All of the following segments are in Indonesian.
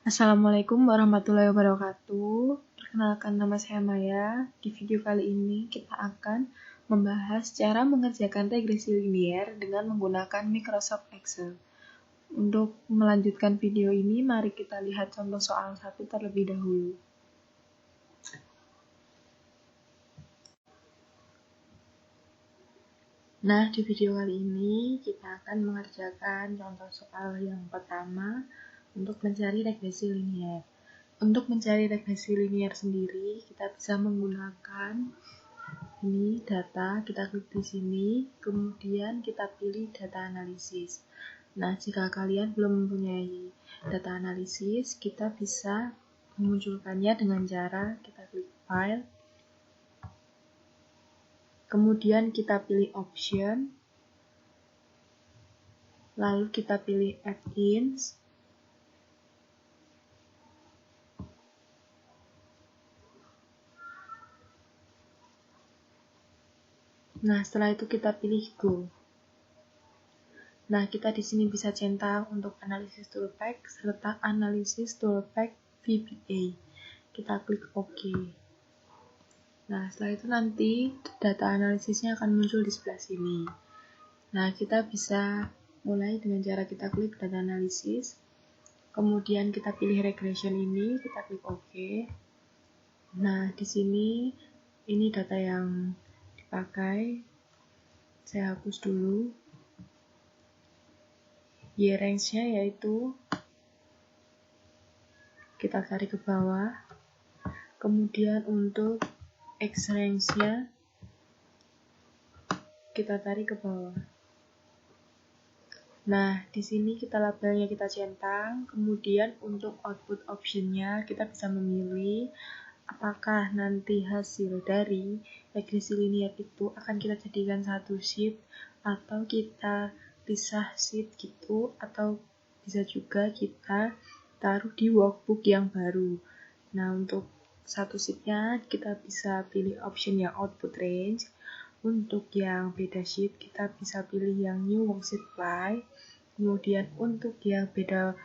Assalamualaikum warahmatullahi wabarakatuh. Perkenalkan, nama saya Maya. Di video kali ini kita akan membahas cara mengerjakan regresi linier dengan menggunakan Microsoft Excel. Untuk melanjutkan video ini, mari kita lihat contoh soal 1 terlebih dahulu. Nah, di video kali ini kita akan mengerjakan contoh soal yang pertama untuk mencari regresi linier. Untuk mencari regresi linier sendiri, kita bisa menggunakan ini data, kita klik di sini, kemudian kita pilih data analisis. Nah, jika kalian belum mempunyai data analisis, kita bisa memunculkannya dengan cara kita klik file, kemudian kita pilih option, lalu kita pilih add-ins, nah setelah itu kita pilih go. Nah, kita di sini bisa centang untuk analisis toolpack serta analisis toolpack VBA. Kita klik OK. Nah, setelah itu nanti data analisisnya akan muncul di sebelah sini. Nah, kita bisa mulai dengan cara kita klik data analisis, kemudian kita pilih regression ini, kita klik OK. Nah, di sini ini data yang dipakai. Saya hapus dulu. Y-range-nya yaitu kita tarik ke bawah. Kemudian untuk X-range-nya kita tarik ke bawah. Nah, di sini kita labelnya kita centang, kemudian untuk output option-nya kita bisa memilih apakah nanti hasil dari regresi linier itu akan kita jadikan satu sheet atau kita pisah sheet gitu, atau bisa juga kita taruh di workbook yang baru. Nah, untuk satu sheet-nya kita bisa pilih option yang output range. Untuk yang beda sheet kita bisa pilih yang new worksheet fly. Kemudian untuk yang beda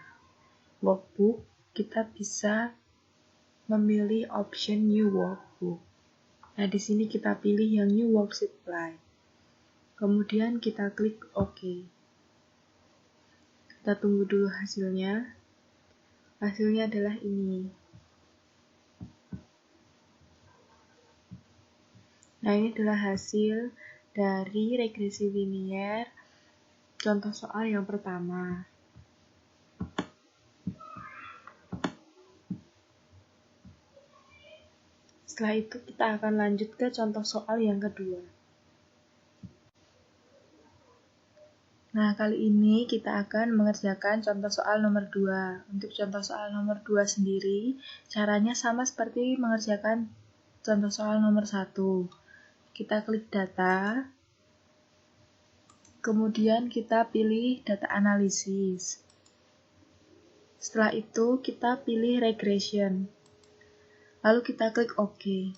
workbook kita bisa memilih option new workbook. Nah, di sini kita pilih yang new worksheet fly. Kemudian kita klik OK. Kita tunggu dulu hasilnya. Hasilnya adalah ini. Nah, ini adalah hasil dari regresi linier contoh soal yang pertama. Setelah itu kita akan lanjut ke contoh soal yang kedua. Nah, kali ini kita akan mengerjakan contoh soal nomor 2. Untuk contoh soal nomor 2 sendiri, caranya sama seperti mengerjakan contoh soal nomor 1. Kita klik data, kemudian kita pilih data analisis. Setelah itu kita pilih regression. Lalu kita klik OK.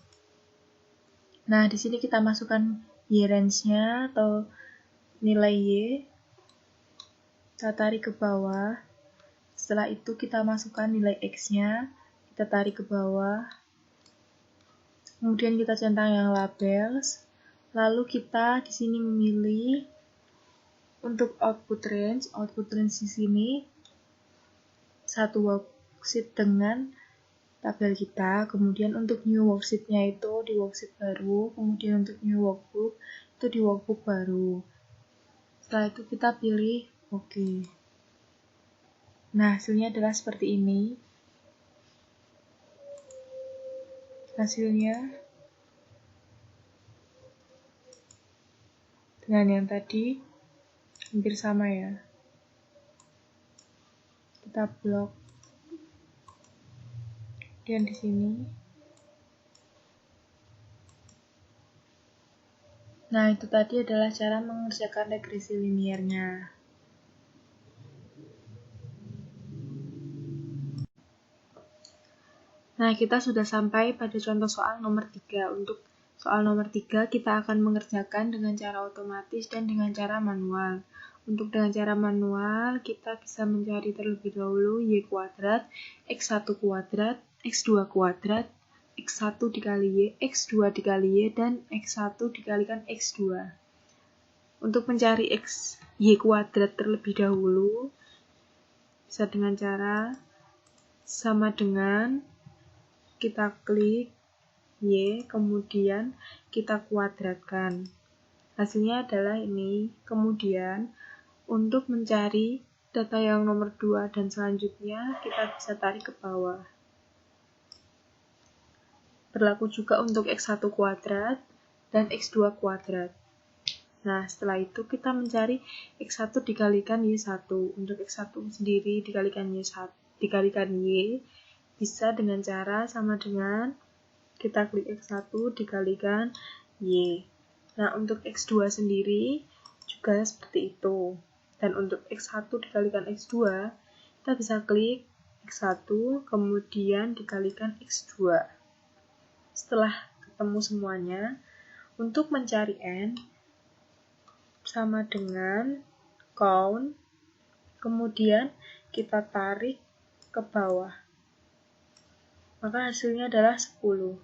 Nah, di sini kita masukkan Y-range-nya atau nilai Y. Kita tarik ke bawah. Setelah itu kita masukkan nilai X-nya. Kita tarik ke bawah. Kemudian kita centang yang labels. Lalu kita di sini memilih untuk output range. Output range di sini satu worksheet dengan tabel kita. Kemudian untuk new worksheet-nya itu di worksheet baru. Kemudian untuk new workbook itu di workbook baru. Setelah itu kita pilih OK. Nah, hasilnya adalah seperti ini. Hasilnya dengan yang tadi hampir sama ya. Kita blok. Dan di sini. Nah, itu tadi adalah cara mengerjakan regresi liniernya. Nah, kita sudah sampai pada contoh soal nomor 3. Untuk soal nomor 3, kita akan mengerjakan dengan cara otomatis dan dengan cara manual. Untuk dengan cara manual, kita bisa mencari terlebih dahulu y kuadrat, x1 kuadrat, x2 kuadrat, x1 dikali y, x2 dikali y, dan x1 dikalikan x2. Untuk mencari y kuadrat terlebih dahulu, bisa dengan cara sama dengan kita klik y, kemudian kita kuadratkan. Hasilnya adalah ini. Kemudian, untuk mencari data yang nomor 2 dan selanjutnya, kita bisa tarik ke bawah. Berlaku juga untuk x1 kuadrat dan x2 kuadrat. Nah, setelah itu kita mencari x1 dikalikan y1. Untuk x1 sendiri dikalikan y1, dikalikan y, bisa dengan cara sama dengan kita klik x1 dikalikan y. Nah, untuk x2 sendiri juga seperti itu. Dan untuk x1 dikalikan x2, kita bisa klik x1, kemudian dikalikan x2. Setelah ketemu semuanya, untuk mencari n, sama dengan count, kemudian kita tarik ke bawah. Maka hasilnya adalah 10.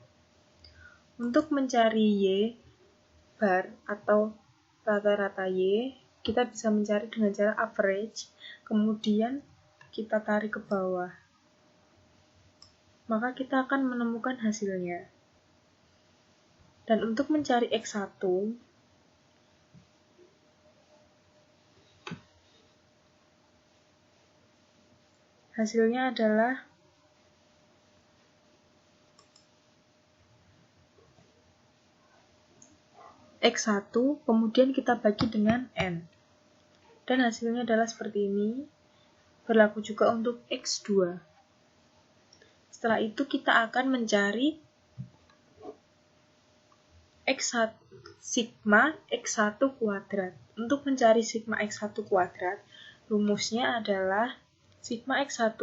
Untuk mencari y bar atau rata-rata y, kita bisa mencari dengan cara average, kemudian kita tarik ke bawah. Maka kita akan menemukan hasilnya. Dan untuk mencari x1, hasilnya adalah x1, kemudian kita bagi dengan n. Dan hasilnya adalah seperti ini. Berlaku juga untuk x2. Setelah itu kita akan mencari sigma x1 kuadrat. Untuk mencari sigma x1 kuadrat, rumusnya adalah sigma x1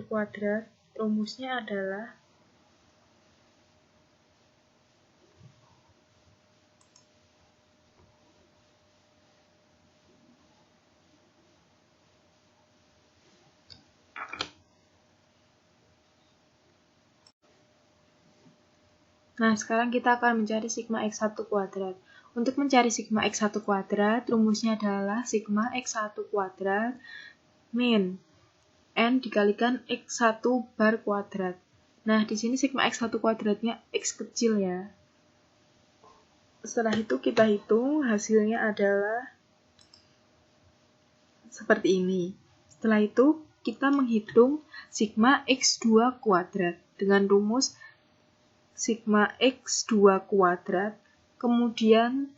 kuadrat, rumusnya adalah Nah, sekarang kita akan mencari sigma x1 kuadrat. Untuk mencari sigma x1 kuadrat, rumusnya adalah sigma x1 kuadrat min n dikalikan x1 bar kuadrat. Nah, di sini sigma x1 kuadratnya x kecil ya. Setelah itu kita hitung, hasilnya adalah seperti ini. Setelah itu, kita menghitung sigma x2 kuadrat dengan rumus sigma x2 kuadrat, kemudian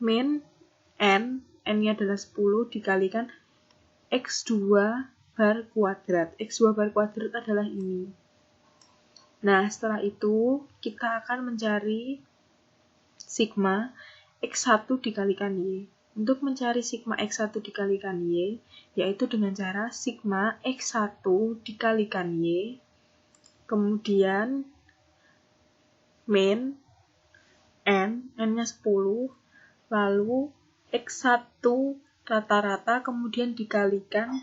min n-nya adalah 10 dikalikan x2 bar kuadrat. x2 bar kuadrat adalah ini. Nah, setelah itu kita akan mencari sigma x1 dikalikan y. Untuk mencari sigma x1 dikalikan y, yaitu dengan cara sigma x1 dikalikan y, kemudian min n-nya 10, lalu x1 rata-rata, kemudian dikalikan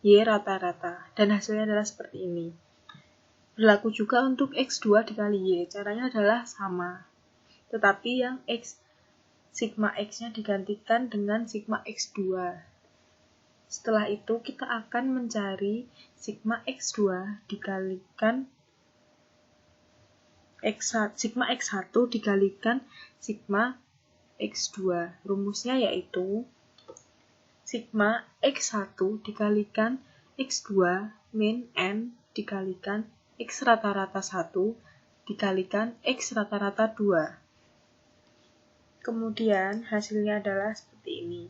y rata-rata, dan hasilnya adalah seperti ini. Berlaku juga untuk x2 dikali y, caranya adalah sama, tetapi yang sigma x-nya digantikan dengan sigma x2. Setelah itu kita akan mencari sigma x2 dikalikan sigma x1 dikalikan sigma x2. Rumusnya yaitu sigma x1 dikalikan x2 min n dikalikan x rata-rata 1 dikalikan x rata-rata 2. Kemudian hasilnya adalah seperti ini.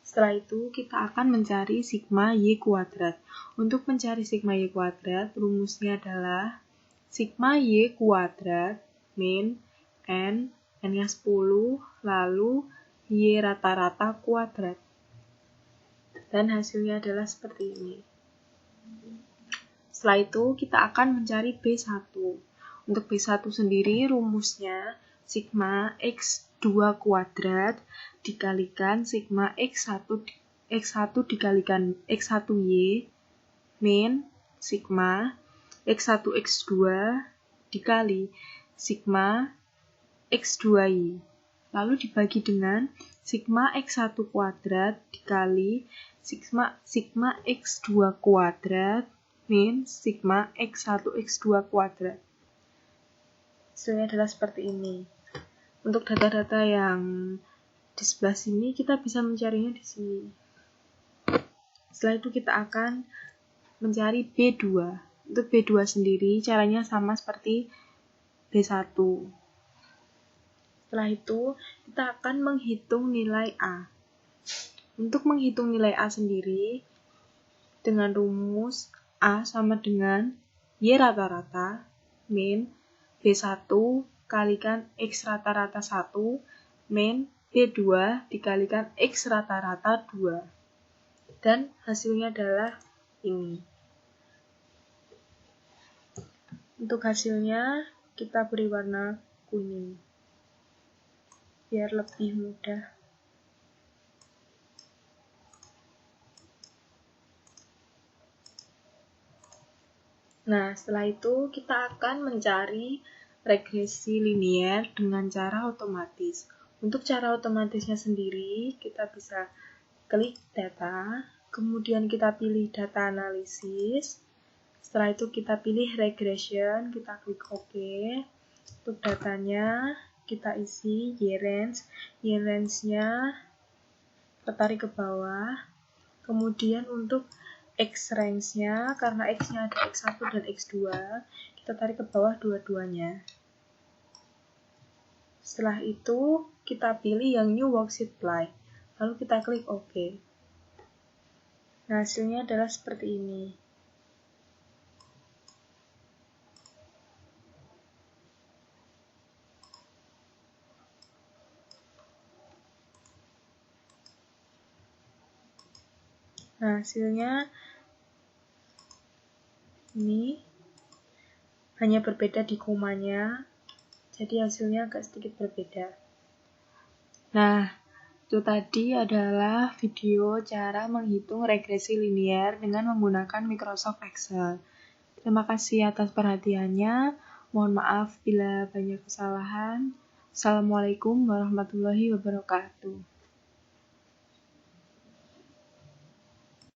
Setelah itu kita akan mencari sigma y kuadrat. Untuk mencari sigma y kuadrat, rumusnya adalah sigma y kuadrat min n-nya 10, lalu y rata-rata kuadrat. Dan hasilnya adalah seperti ini. Setelah itu kita akan mencari B1. Untuk B1 sendiri rumusnya sigma x2 X2 kuadrat dikalikan sigma X1 dikalikan X1Y min sigma X1 X2 dikali sigma X2Y. Lalu dibagi dengan sigma X1 kuadrat dikali sigma X2 kuadrat min sigma X1 X2 kuadrat. Hasilnya adalah seperti ini. Untuk data-data yang di sebelah sini, kita bisa mencarinya di sini. Setelah itu kita akan mencari B2. Untuk B2 sendiri, caranya sama seperti B1. Setelah itu, kita akan menghitung nilai A. Untuk menghitung nilai A sendiri, dengan rumus A sama dengan Y rata-rata min B1 kalikan X rata-rata 1 min B2 dikalikan X rata-rata 2. Dan hasilnya adalah ini. Untuk hasilnya kita beri warna kuning biar lebih mudah. Nah, setelah itu kita akan mencari regresi linier dengan cara otomatis. Untuk cara otomatisnya sendiri, kita bisa klik data, kemudian kita pilih data analisis. Setelah itu kita pilih regression, kita klik OK. Untuk datanya kita isi Y-range. Y-range-nya kita tarik ke bawah. Kemudian untuk X-range-nya, karena X-nya ada X1 dan X2, kita tarik ke bawah dua-duanya. Setelah itu, kita pilih yang New Worksheet Apply. Lalu kita klik OK. Nah, hasilnya adalah seperti ini. Nah, hasilnya ini hanya berbeda di komanya, jadi hasilnya agak sedikit berbeda. Nah, itu tadi adalah video cara menghitung regresi linier dengan menggunakan Microsoft Excel. Terima kasih atas perhatiannya. Mohon maaf bila banyak kesalahan. Assalamualaikum warahmatullahi wabarakatuh.